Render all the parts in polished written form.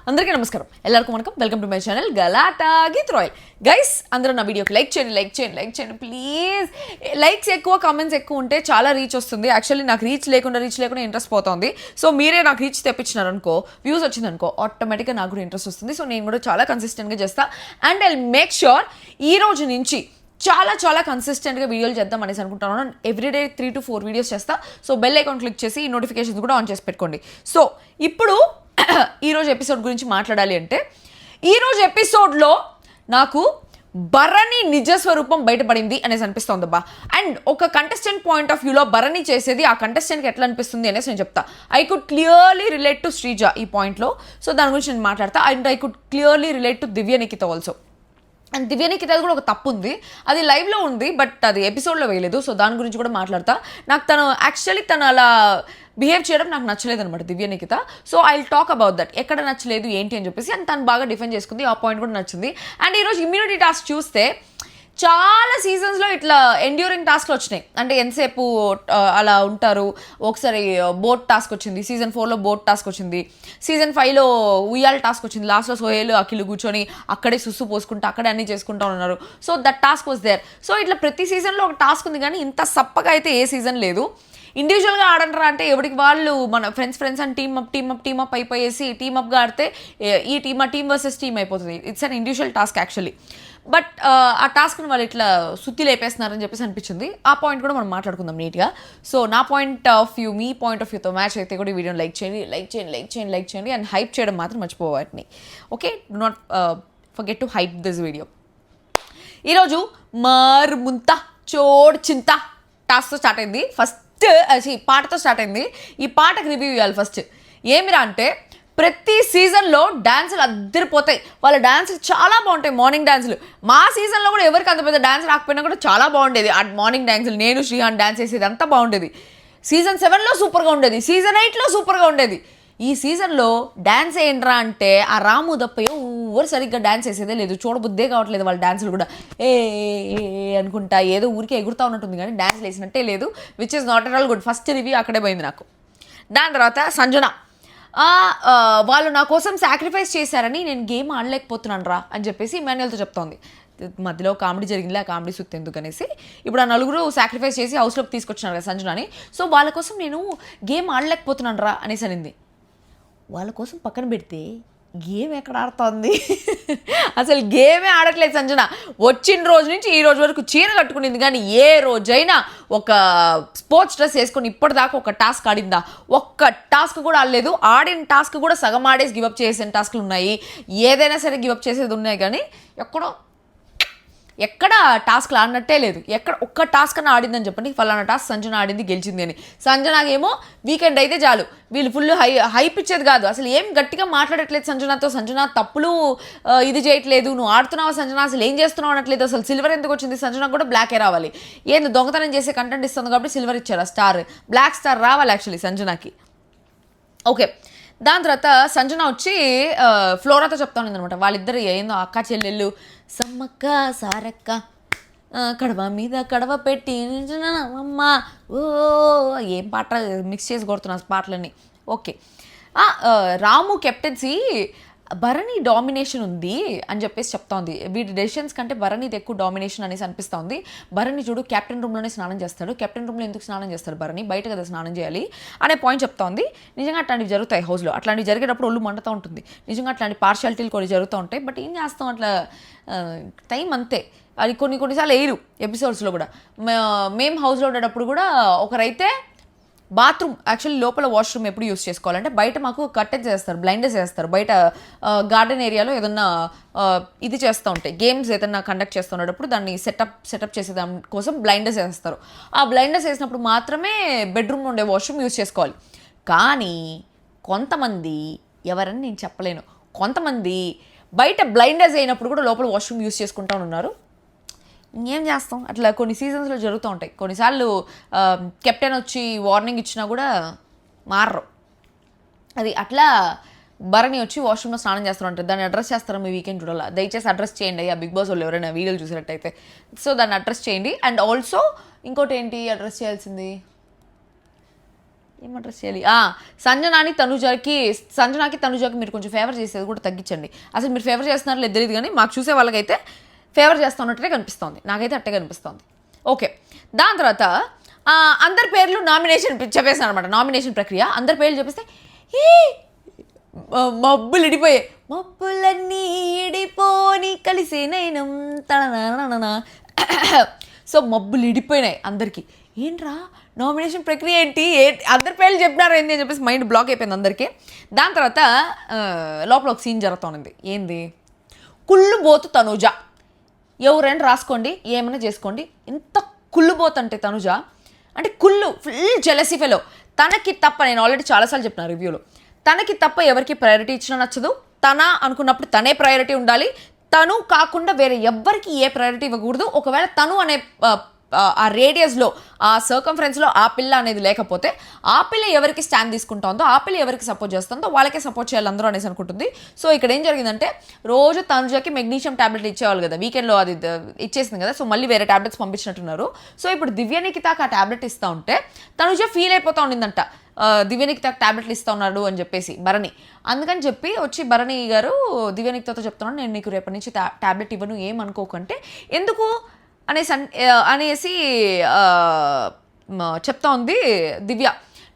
అందరికీ నమస్కారం, ಎಲ್ಲರಿಗೂ వణకం. Welcome to my channel Galatta Geeth Royal. Guys, అందరూ నా వీడియోకి లైక్ చేయండి ప్లీజ్. లైక్స్ ఎక్కువ, కామెంట్స్ ఎక్కువ ఉంటే చాలా రీచ్ వస్తుంది. యాక్చువల్లీ నాకు రీచ్ లేకుండా ఇంట్రెస్ట్ పోతుంది. సో మీరే నాకు రీచ్ తెప్పించినారనుకో, వ్యూస్ వచ్చిందనుకో, ఆటోమేటిక్గా నాకు కూడా ఇంట్రెస్ట్ వస్తుంది. సో నేను కూడా చాలా కన్సిస్టెంట్గా చేస్తా అండ్ ఐ మేక్ ష్యూర్ ఈ రోజు నుంచి చాలా కన్సిస్టెంట్గా వీడియోలు చేద్దాం అనేసి అనుకుంటున్నాను. ఎవ్రీడే 3 to 4 వీడియోస్ చేస్తా. సో బెల్ ఐకాన్ క్లిక్ చేసి నోటిఫికేషన్స్ కూడా ఆన్ చేసి పెట్టుకోండి. సో ఇప్పుడు ఈరోజు ఎపిసోడ్ గురించి మాట్లాడాలి అంటే, ఈరోజు ఎపిసోడ్లో నాకు భరణి నిజస్వరూపం బయటపడింది అనేసి అనిపిస్తుంది అబ్బా. అండ్ ఒక కంటెస్టెంట్ పాయింట్ ఆఫ్ వ్యూలో భరణి చేసేది ఆ కంటెస్టెంట్కి ఎట్లా అనిపిస్తుంది అనేసి నేను చెప్తా. I could clearly relate to Sreeja ఈ పాయింట్లో. సో దాని గురించి నేను మాట్లాడతా. And I could clearly relate to Divya Nikhita also. And Divya Nikhita కూడా ఒక తప్పు ఉంది, అది లైవ్లో ఉంది బట్ అది ఎపిసోడ్లో వేయలేదు. సో దాని గురించి కూడా మాట్లాడతా. నాకు తను అలా బిహేవ్ చేయడం నాకు నచ్చలేదు అనమాట Divya Nikhita. So I will talk about that, ఎక్కడ నచ్చలేదు ఏంటి అని చెప్పేసి. అండ్ తను బాగా డిఫెండ్ చేసుకుంది, ఆ పాయింట్ కూడా నచ్చింది. అండ్ ఈరోజు ఇమ్యూనిటీ టాస్క్ చూస్తే చాలా సీజన్స్లో ఇట్లా ఎండ్యూరింగ్ టాస్క్లు వచ్చినాయి. అంటే ఎంతసేపు అలా ఉంటారు. ఒకసారి బోట్ టాస్క్ వచ్చింది, సీజన్ 4లో బోట్ టాస్క్ వచ్చింది, సీజన్ 5లో ఉయ్యాల టాస్క్ వచ్చింది. లాస్ట్లో సోహేల్ అఖిల్ కూర్చొని అక్కడే సుస్సు పోసుకుంటూ అక్కడే అన్నీ చేసుకుంటూ ఉన్నారు. So that task was there. So ఇట్లా ప్రతి సీజన్లో ఒక టాస్క్ ఉంది, కానీ ఇంత సప్పగా అయితే ఏ సీజన్ లేదు. ఇండివిజువల్గా ఆడంటారా అంటే ఎవరికి వాళ్ళు మన ఫ్రెండ్స్ అని టీమ్ అప్ అయిపోయేసి టీమప్గా ఆడితే ఈ టీమ్ వర్సెస్ టీమ్ అయిపోతుంది. It's an individual task actually. But ఆ టాస్క్ని వాళ్ళు ఇట్లా సుత్తి లేపేస్తున్నారని చెప్పేసి అనిపించింది. ఆ పాయింట్ కూడా మనం మాట్లాడుకుందాం నీట్గా. సో నా పాయింట్ ఆఫ్ వ్యూ, మీ పాయింట్ ఆఫ్ వ్యూతో మ్యాచ్ అయితే కూడా ఈ వీడియోని లైక్ చేయండి అండ్ హైప్ చేయడం మాత్రం మర్చిపోవాటిని. Okay, do not forget to hype this video. ఈరోజు ముంత చోడ్ చింత టాస్క్తో స్టార్ట్ అయింది. పాటతో స్టార్ట్ అయింది. ఈ పాటకు రివ్యూ ఇవ్వాలి ఫస్ట్. ఏమిరా అంటే, ప్రతి సీజన్లో డ్యాన్సులు అద్దరిపోతాయి. వాళ్ళ డ్యాన్సులు చాలా బాగుంటాయి, మార్నింగ్ డ్యాన్సులు. మా సీజన్లో కూడా ఎవరికి అంత పెద్ద డ్యాన్స్ రాకపోయినా కూడా చాలా బాగుండేది ఆ మార్నింగ్ డ్యాన్సులు. నేను శ్రీహాన్ డ్యాన్స్ వేసేది అంతా బాగుండేది. సీజన్ 7లో సూపర్గా ఉండేది, సీజన్ 8లో సూపర్గా ఉండేది. ఈ సీజన్లో డ్యాన్స్ ఏంట్రా అంటే, ఆ రాము దప్ప ఎవరు సరిగ్గా డ్యాన్స్ వేసేదే లేదు. చూడబుద్దే కావట్లేదు వాళ్ళ డ్యాన్సులు కూడా. ఏ అనుకుంటా ఏదో ఊరికే ఎగురుతూ ఉన్నట్టుంది, కానీ డ్యాన్స్ వేసినట్టే లేదు, which is not at all good. First review అక్కడే పోయింది నాకు. దాని తర్వాత సంజన, వాళ్ళు నా కోసం సాక్రిఫైస్ చేశారని నేను గేమ్ ఆడలేకపోతున్నాను రా అని చెప్పేసి ఇమాన్యుయల్తో చెప్తోంది. మధ్యలో కామెడీ జరిగింది, ఆ కామెడీ సుత్తి ఎందుకనేసి ఇప్పుడు ఆ నలుగురు సాక్రిఫైస్ చేసి హౌస్లోకి తీసుకొచ్చినారు కదా సంజనాని. సో వాళ్ళ కోసం నేను గేమ్ ఆడలేకపోతున్నాను రా అనేసి అనింది. వాళ్ళ కోసం పక్కన పెడితే గేమ్ ఎక్కడ ఆడుతోంది? అసలు గేమే ఆడట్లేదు సంజన. వచ్చిన రోజు నుంచి ఈ రోజు వరకు చీర కట్టుకునింది, కానీ ఏ రోజైనా ఒక స్పోర్ట్స్ డ్రెస్ వేసుకొని ఇప్పటిదాకా ఒక టాస్క్ ఆడిందా? ఒక్క టాస్క్ కూడా ఆడలేదు. ఆడిన టాస్క్ కూడా సగం ఆడేసి గివప్ చేసిన టాస్క్లు ఉన్నాయి, ఏదైనా సరే గివప్ చేసేది ఉన్నాయి, కానీ ఎక్కడ టాస్క్లు ఆడినట్టే లేదు. ఎక్కడ ఒక్క టాస్క్ అన్న ఆడిందని చెప్పండి, ఫలానా టాస్క్ సంజన ఆడింది గెలిచింది అని. సంజనాకేమో వీకెండ్ అయితే చాలు, వీళ్ళు ఫుల్ హైప్ ఇచ్చేది కాదు. అసలు ఏం గట్టిగా మాట్లాడట్లేదు సంజనాతో. సంజన తప్పులు ఇది చేయట్లేదు, నువ్వు ఆడుతున్నావా సంజన, అసలు ఏం చేస్తున్నావు అనట్లేదు. అసలు సిల్వర్ ఎందుకు వచ్చింది? సంజన కూడా బ్లాకే రావాలి. ఏంది దొంగతనం చేసే కంటెంట్ ఇస్తుంది కాబట్టి సిల్వర్ ఇచ్చారు. ఆ స్టార్, బ్లాక్ స్టార్ రావాలి యాక్చువల్లీ సంజనాకి. ఓకే, దాని తర్వాత సంజన వచ్చి ఫ్లోరాతో చెప్తా ఉంది అనమాట. వాళ్ళిద్దరు ఏందో అక్క చెల్లెళ్ళు, సమ్మక్క సారక్క కడవ మీద కడవ పెట్టి అమ్మ ఓ ఏం పాట మిక్స్ చేసి కొడుతున్నా పాటలన్నీ. ఓకే, రాము కెప్టెన్సీ భరణి డామినేషన్ ఉంది అని చెప్పేసి చెప్తోంది. వీటి డెసిషన్స్ కంటే భరణిది ఎక్కువ డామినేషన్ అనేసి అనిపిస్తోంది. భరణి చూడు కెప్టెన్ రూమ్లోనే స్నానం చేస్తాడు, కెప్టెన్ రూమ్లో ఎందుకు స్నానం చేస్తాడు భరణి, బయట కదా స్నానం చేయాలి అనే పాయింట్ చెప్తోంది. నిజంగా అట్లాంటివి జరుగుతాయి హౌస్లో. అట్లాంటివి జరిగేటప్పుడు ఒళ్ళు మండుతూ ఉంటుంది. నిజంగా అట్లాంటి పార్షాలిటీలు కొన్ని జరుగుతూ ఉంటాయి. బట్ ఏం చేస్తాం, అట్లా టైం అంతే. అది కొన్నిసార్లు వేయరు ఎపిసోడ్స్లో కూడా. మేము హౌస్లో ఉండేటప్పుడు కూడా ఒకరైతే బాత్రూమ్ యాక్చువల్లీ లోపల వాష్రూమ్ ఎప్పుడు యూస్ చేసుకోవాలంటే బయట మాకు కట్టెన్స్ చేస్తారు, బ్లైండర్స్ వేస్తారు. బయట గార్డెన్ ఏరియాలో ఏదన్నా ఇది చేస్తూ ఉంటాయి, గేమ్స్ ఏదన్నా కండక్ట్ చేస్తున్నప్పుడు దాన్ని సెటప్ చేసే దాని కోసం బ్లైండర్స్ వేస్తారు. ఆ బ్లైండర్స్ వేసినప్పుడు మాత్రమే బెడ్రూమ్లో ఉండే వాష్రూమ్ యూస్ చేసుకోవాలి. కానీ కొంతమంది, ఎవరని నేను చెప్పలేను, కొంతమంది బయట బ్లైండర్స్ అయినప్పుడు కూడా లోపల వాష్రూమ్ యూస్ చేసుకుంటూ ఉన్నారు. ఏం చేస్తాం, అట్లా కొన్ని సీజన్స్లో జరుగుతూ ఉంటాయి. కొన్నిసార్లు కెప్టెన్ వచ్చి వార్నింగ్ ఇచ్చినా కూడా మారరు. అది అట్లా భరణి వచ్చి వాష్రూమ్లో స్నానం చేస్తూ దాన్ని అడ్రస్ చేస్తారా మీ వీకెండ్ చూడాలి. దయచేసి అడ్రస్ చేయండి ఆ బిగ్ బాస్ వాళ్ళు ఎవరైనా వీడియోలు చూసినట్టయితే. సో దాన్ని అడ్రస్ చేయండి. అండ్ ఆల్సో ఇంకోటి ఏంటి అడ్రస్ చేయాల్సింది, ఏం అడ్రస్ చేయాలి, సంజనాకి తనుజాకి మీరు కొంచెం ఫేవర్ చేసేది కూడా తగ్గించండి. అసలు మీరు ఫేవర్ చేస్తున్నారో లేదు తెలియదు, కానీ మాకు చూసే వాళ్ళకైతే ఫేవర్ చేస్తున్నట్టే కనిపిస్తుంది, నాకైతే అట్టే కనిపిస్తుంది. ఓకే, దాని తర్వాత అందరి పేర్లు నామినేషన్ చెప్పేసాను అనమాట. నామినేషన్ ప్రక్రియ అందరి పేర్లు చెప్పేస్తే మబ్బులు ఇడిపోయాయి, మబ్బులన్నీ ఇడిపోని కలిసే నైనం తన. సో మబ్బులు ఇడిపోయినాయి అందరికీ. ఏంట్రా నామినేషన్ ప్రక్రియ ఏంటి, అందరి పేర్లు చెప్పినారు ఏంటి అని చెప్పేసి మైండ్ బ్లాక్ అయిపోయింది అందరికీ. దాని తర్వాత లోపల ఒక సీన్ జరుగుతుంది. ఏంది, కుళ్ళుబోతు తనుజ, ఎవరైనా రాసుకోండి, ఏమైనా చేసుకోండి. ఎంత కుళ్ళుబోతంటే తనుజ అంటే ఫుల్ జెలసీ ఫెలో. తనకి తప్ప, నేను ఆల్రెడీ చాలాసార్లు చెప్పిన రివ్యూలో, తనకి తప్ప ఎవరికి ప్రయారిటీ ఇచ్చినా నచ్చదు. తన అనుకున్నప్పుడు తనే ప్రయారిటీ ఉండాలి, తను కాకుండా వేరే ఎవ్వరికి ఏ ప్రయారిటీ ఇవ్వకూడదు. ఒకవేళ తను అనే ఆ రేడియస్లో, ఆ సర్కంఫరెన్స్లో ఆ పిల్ల అనేది లేకపోతే, ఆ పిల్ల ఎవరికి స్టాండ్ తీసుకుంటుందో, ఆ పిల్ల ఎవరికి సపోర్ట్ చేస్తుందో వాళ్ళకే సపోర్ట్ చేయాలి అందరూ అనేసి అనుకుంటుంది. సో ఇక్కడ ఏం జరిగిందంటే, రోజు తనుజకి మెగ్నీషియం ట్యాబ్లెట్లు ఇచ్చేవాళ్ళు కదా, వీకెండ్లో అది ఇచ్చేసింది కదా, సో మళ్ళీ వేరే ట్యాబ్లెట్స్ పంపించినట్టున్నారు. సో ఇప్పుడు దివ్యనికితాకి ఆ ట్యాబ్లెట్ ఇస్తూ ఉంటే తనుజ ఫీల్ అయిపోతూ ఉండిందంట, దివ్యనికితాకి ట్యాబ్లెట్లు ఇస్తూ ఉన్నాడు అని చెప్పేసి భరణి. అందుకని చెప్పి వచ్చి భరణి గారు దివ్యనికితతో చెప్తున్నాను, నేను నీకు రేపటి నుంచి ట్యాబ్లెట్ ఇవ్వను, ఏమనుకోకంటే, ఎందుకు అనేసి చెప్తా ఉంది దివ్య.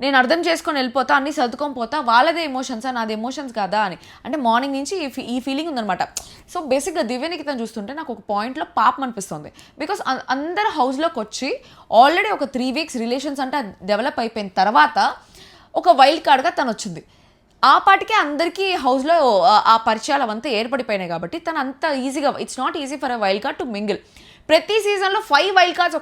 నేను అర్థం చేసుకొని వెళ్ళిపోతా, అన్నీ సర్దుకొని పోతా, వాళ్ళదే ఎమోషన్సా నాది ఎమోషన్స్ కాదా అని. అంటే మార్నింగ్ నుంచి ఈ ఫీలింగ్ ఉందనమాట. సో బేసిక్గా దివ్యనికి తను చూస్తుంటే నాకు ఒక పాయింట్లో పాపం అనిపిస్తుంది. బికాస్ అందరు హౌస్లోకి వచ్చి ఆల్రెడీ ఒక 3 weeks రిలేషన్స్ అంటే డెవలప్ అయిపోయిన తర్వాత ఒక వైల్డ్ కార్డ్గా తను వచ్చింది. ఆ పాటికే అందరికీ హౌస్లో ఆ పరిచయాలు అవంతా ఏర్పడిపోయినాయి కాబట్టి తను అంత ఈజీగా, it's not easy for a wild card to mingle. ప్రతి సీజన్లో 5 వైల్డ్ కార్డ్స్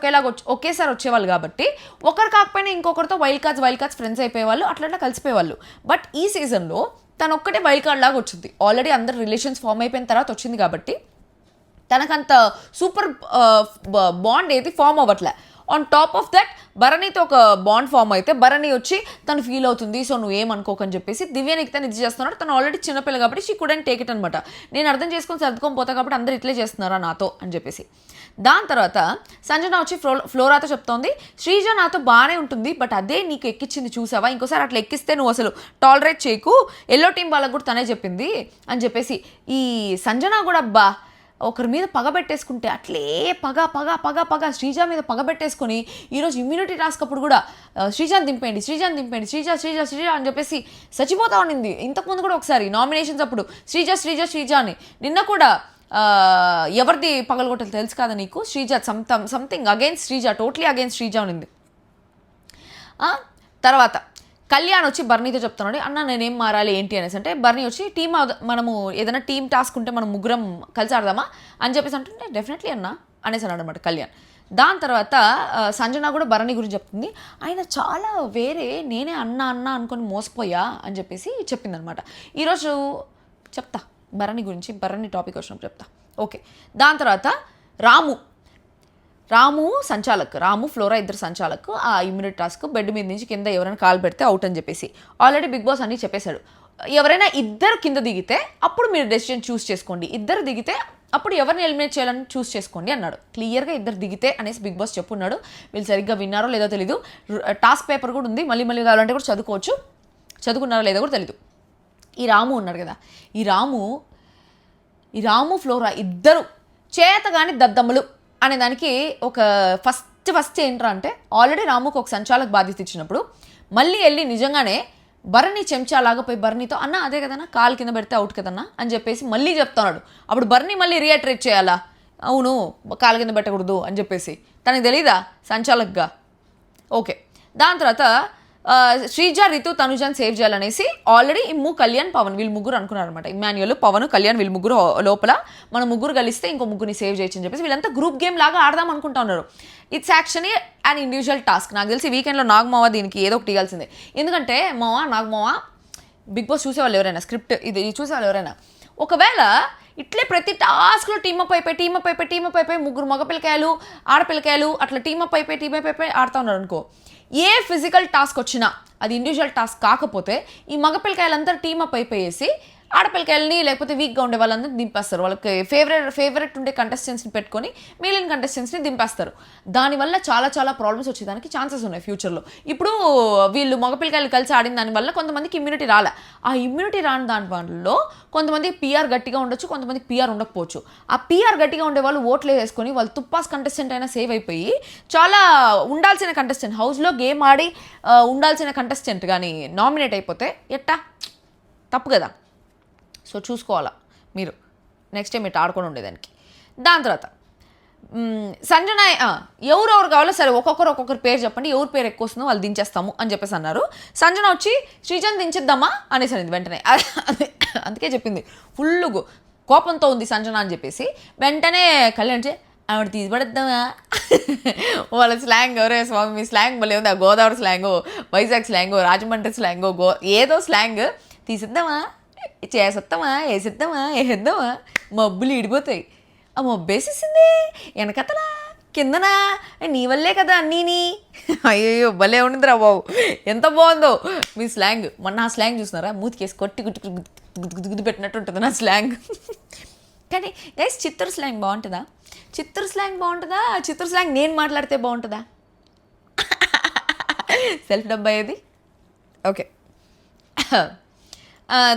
ఒకేసారి వచ్చేవాళ్ళు కాబట్టి ఒకరు కాకపోయినా ఇంకొకరితో వైల్డ్ కార్డ్స్ ఫ్రెండ్స్ అయిపోయేవాళ్ళు, అట్లా కలిసిపోయేవాళ్ళు. బట్ ఈ సీజన్లో తను ఒక్కటే వైల్డ్ కార్డ్ లాగా వచ్చింది. ఆల్రెడీ అందరు రిలేషన్స్ ఫామ్ అయిపోయిన తర్వాత వచ్చింది కాబట్టి తనకంత సూపర్ బాండ్ ఏది ఫామ్ అవ్వట్లే. ఆన్ టాప్ ఆఫ్ దట్ భరణితో ఒక బాండ్ ఫామ్ అయితే భరణి వచ్చి తను ఫీల్ అవుతుంది, సో నువ్వు ఏమనుకోకని చెప్పేసి దివ్యానికి తను ఇది చేస్తున్నాడు. తను ఆల్రెడీ చిన్నపిల్ల కాబట్టి షీ కుడెంట్ టేక్ ఇట్ అనమాట. నేను అర్థం చేసుకొని సర్దుకొని పోతా కాబట్టి అందరు ఇట్లే చేస్తున్నారా నాతో అని చెప్పేసి. దాని తర్వాత సంజన వచ్చి ఫ్లోరాతో చెప్తోంది, శ్రీజ నాతో బాగానే ఉంటుంది, బట్ అదే నీకు ఎక్కించింది చూసావా, ఇంకోసారి అట్లా ఎక్కిస్తే నువ్వు అసలు టాలరేట్ చేయకు, ఎల్లో టీం వాళ్ళకు కూడా తనే చెప్పింది అని చెప్పేసి. ఈ సంజన కూడా ఒకరి మీద పగ పెట్టేసుకుంటే అట్లే పగ శ్రీజ మీద పగ పెట్టేసుకొని ఈరోజు ఇమ్యూనిటీ టాస్క్ అప్పుడు కూడా శ్రీజాని దింపేయండి శ్రీజ అని చెప్పేసి చచ్చిపోతా ఉండింది. ఇంతకుముందు కూడా ఒకసారి నామినేషన్స్ అప్పుడు శ్రీజ అని. నిన్న కూడా ఎవరిది పగలగొట్టాలి తెలుసు కదా నీకు, Sreeja something against Sreeja, totally against Sreeja ఉన్నింది. తర్వాత కళ్యాణ్ వచ్చి బర్నీతో చెప్తున్నాడు, అన్న నేనేం మారాలి ఏంటి అనేసి. అంటే బర్నీ వచ్చి మనము ఏదైనా టీం టాస్క్ ఉంటే మనం ముగ్గురం కలిసి ఆడదామా అని చెప్పేసి అంటుంటే డెఫినెట్లీ అన్న అనేసి అన్నాడు అనమాట కళ్యాణ్. దాని తర్వాత సంజన కూడా భరణి గురించి చెప్తుంది, ఆయన చాలా వేరే, నేనే అన్న అనుకొని మోసపోయా అని చెప్పేసి చెప్పిందనమాట. ఈరోజు చెప్తా భరణి గురించి, భరణి టాపిక్ వచ్చినప్పుడు చెప్తా. ఓకే, దాని తర్వాత రాము సంచాలక్, రాము ఫ్లోరా ఇద్దరు సంచాలక్ ఆ ఇమ్యూనిటీ టాస్క్ బెడ్ మీద నుంచి కింద ఎవరైనా కాలు పెడితే అవుట్ అని చెప్పేసి ఆల్రెడీ బిగ్ బాస్ అన్నీ చెప్పేశాడు. ఎవరైనా ఇద్దరు కింద దిగితే అప్పుడు మీరు డెసిషన్ చూస్ చేసుకోండి, ఇద్దరు దిగితే అప్పుడు ఎవరిని ఎలిమినేట్ చేయాలని చూస్ చేసుకోండి అన్నాడు. క్లియర్గా ఇద్దరు దిగితే అనేసి బిగ్ బాస్ చెప్పున్నాడు. వీళ్ళు సరిగ్గా విన్నారో లేదో తెలీదు. టాస్క్ పేపర్ కూడా ఉంది, మళ్ళీ కావాలంటే కూడా చదువుకోవచ్చు, చదువుకున్నారో లేదో కూడా తెలీదు. ఈ రాము ఉన్నాడు కదా, ఈ రాము ఫ్లోరా ఇద్దరు చేతగాని దద్దమ్మలు అనే దానికి ఒక ఫస్ట్ ఏంట్రా అంటే, ఆల్రెడీ రాముకు ఒక సంచాలక బాధ్యత ఇచ్చినప్పుడు మళ్ళీ వెళ్ళి నిజంగానే భరణి చెంచాలాగా పోయి భరణితో అన్న అదే కదన్నా కాలు కింద పెడితే అవుట్ కదన్నా అని చెప్పేసి మళ్ళీ చెప్తున్నాడు. అప్పుడు భరణి మళ్ళీ రియాటరేట్ చేయాలా, అవును కాలు కింద పెట్టకూడదు అని చెప్పేసి. తనకి తెలీదా సంచాలక్గా? ఓకే, దాని తర్వాత శ్రీజ రితు తనుజాని సేవ్ చేయాలనేసి ఆల్రెడీ కళ్యాణ్ పవన్ వీళ్ళు ముగ్గురు అనుకున్నారనమాట. ఇమాన్యుయల్ పవన్ కళ్యాణ్ వీళ్ళు ముగ్గురు లోపల మనం ముగ్గురు కలిస్తే ఇంకో ముగ్గురిని సేవ్ చేయొచ్చు అని చెప్పేసి వీళ్ళంతా గ్రూప్ గేమ్ లాగా ఆడదాం అనుకుంటా ఉన్నారు. It's actually and individual task. నాకు తెలిసి వీకెండ్లో నాగమావ దీనికి ఏదో ఒకటి ఇవ్వాల్సిందే. ఎందుకంటే నాగమావ బిగ్ బాస్ చూసేవాళ్ళు ఎవరైనా, స్క్రిప్ట్ ఇది చూసేవాళ్ళు ఎవరైనా, ఒకవేళ ఇట్లే ప్రతి టాస్క్లో టీమప్ అయిపోయి ముగ్గురు మగపిల్లకాయలు ఆడపిల్లకాయలు అట్లా టీమప్ అయిపోయి ఆడుతూ ఉన్నారు అనుకో, ఏ ఫిజికల్ టాస్క్ వచ్చినా అది ఇండివిజువల్ టాస్క్ కాకపోతే ఈ మగపిల్లకాయలంతా టీమప్ అయిపోయేసి ఆడపిల్లకాయలని లేకపోతే వీక్గా ఉండే వాళ్ళందరూ దింపేస్తారు. వాళ్ళకి ఫేవరెట్ ఉండే కంటెస్టెంట్స్ని పెట్టుకొని మిగిలిన కంటెస్టెంట్స్ని దింపేస్తారు. దానివల్ల చాలా చాలా ప్రాబ్లమ్స్ వచ్చేదానికి ఛాన్సెస్ ఉన్నాయి ఫ్యూచర్లో. ఇప్పుడు వీళ్ళు మగపిల్లకాయలు కలిసి ఆడిన దానివల్ల కొంతమందికి ఇమ్యూనిటీ రాలే. ఆ ఇమ్యూనిటీ రాని దాని వల్ల కొంతమంది పిఆర్ గట్టిగా ఉండొచ్చు, కొంతమందికి పిఆర్ ఉండకపోవచ్చు. ఆ పిఆర్ గట్టిగా ఉండే వాళ్ళు ఓట్లు వేసుకొని వాళ్ళు తుప్పాస్ కంటెస్టెంట్ అయినా సేవ్ అయిపోయి చాలా ఉండాల్సిన కంటెస్టెంట్ హౌస్లో గేమ్ ఆడి ఉండాల్సిన కంటెస్టెంట్ కానీ నామినేట్ అయిపోతే ఎట్టా తప్పు కదా. సో చూసుకోవాలా మీరు నెక్స్ట్ టైం ఇట్లా ఆడుకొని ఉండేదానికి. దాని తర్వాత సంజన ఎవరెవరు కావాలో సరే ఒక్కొక్కరు పేరు చెప్పండి, ఎవరి పేరు ఎక్కువ వస్తుందో వాళ్ళు దించేస్తాము అని చెప్పేసి అన్నారు. సంజన వచ్చి శ్రీజన్ దించేద్దామా అనేసి అనేది వెంటనే. అందుకే చెప్పింది ఫుల్ కోపంతో ఉంది సంజన అని చెప్పేసి. వెంటనే కళ్యాణ్ ఆవిడ తీసిపడేద్దామా వాళ్ళ స్లాంగ్ ఎవరే స్వామి మీ స్లాంగ్ మళ్ళీ ఉంది. ఆ గోదావరి స్లాంగో, వైజాగ్ స్లాంగో, రాజమండ్రి స్లాంగో, ఏదో స్లాంగ్ తీసిద్దామా, చేసేద్దామా, వేసేద్దామా మబ్బులు ఇడిపోతాయి. ఆ మబ్బేసేసింది వెనకతలా కిందనా నీ వల్లే కదా అన్నీని. అయ్యో భలే ఉండిందిరా బాబు, ఎంత బాగుందో మీ స్లాంగ్. మొన్న ఆ స్లాంగ్ చూసినారా, మూతికేసి కొట్టి గుద్దు పెట్టినట్టు ఉంటుంది నా స్లాంగ్. కానీ గైస్ చిత్తూరు స్లాంగ్ బాగుంటుందా? చిత్తూరు స్లాంగ్ నేను మాట్లాడితే బాగుంటుందా? సెల్ఫ్ డబ్బా ఏది? ఓకే.